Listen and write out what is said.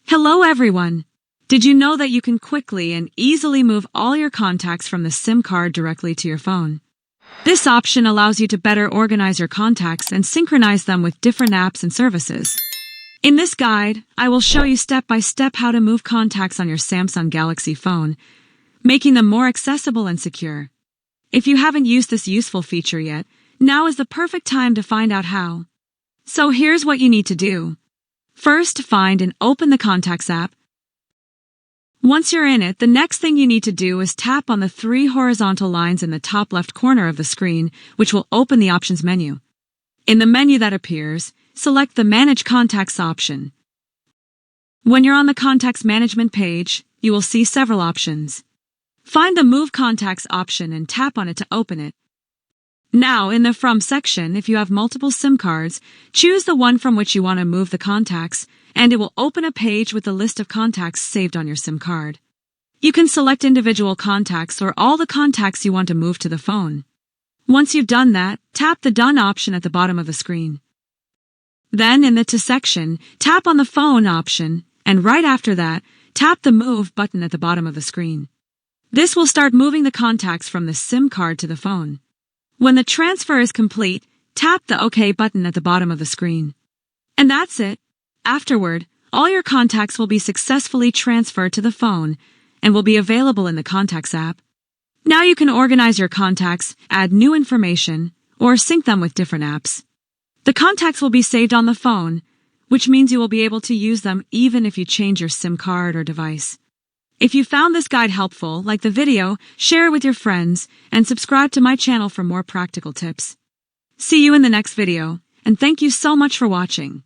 Hello everyone! Did you know that you can quickly and easily move all your contacts from the SIM card directly to your phone? This option allows you to better organize your contacts and synchronize them with different apps and services. In this guide, I will show you step by step how to move contacts on your Samsung Galaxy phone, making them more accessible and secure. If you haven't used this useful feature yet, now is the perfect time to find out how. So here's what you need to do. First, find and open the Contacts app. Once you're in it, the next thing you need to do is tap on the 3 horizontal lines in the top left corner of the screen, which will open the Options menu. In the menu that appears, select the Manage Contacts option. When you're on the Contacts Management page, you will see several options. Find the Move Contacts option and tap on it to open it. Now, in the From section, if you have multiple SIM cards, choose the one from which you want to move the contacts, and it will open a page with a list of contacts saved on your SIM card. You can select individual contacts or all the contacts you want to move to the phone. Once you've done that, tap the Done option at the bottom of the screen. Then, in the To section, tap on the Phone option, and right after that, tap the Move button at the bottom of the screen. This will start moving the contacts from the SIM card to the phone. When the transfer is complete, tap the OK button at the bottom of the screen. And that's it. Afterward, all your contacts will be successfully transferred to the phone and will be available in the Contacts app. Now you can organize your contacts, add new information, or sync them with different apps. The contacts will be saved on the phone, which means you will be able to use them even if you change your SIM card or device. If you found this guide helpful, like the video, share it with your friends, and subscribe to my channel for more practical tips. See you in the next video, and thank you so much for watching.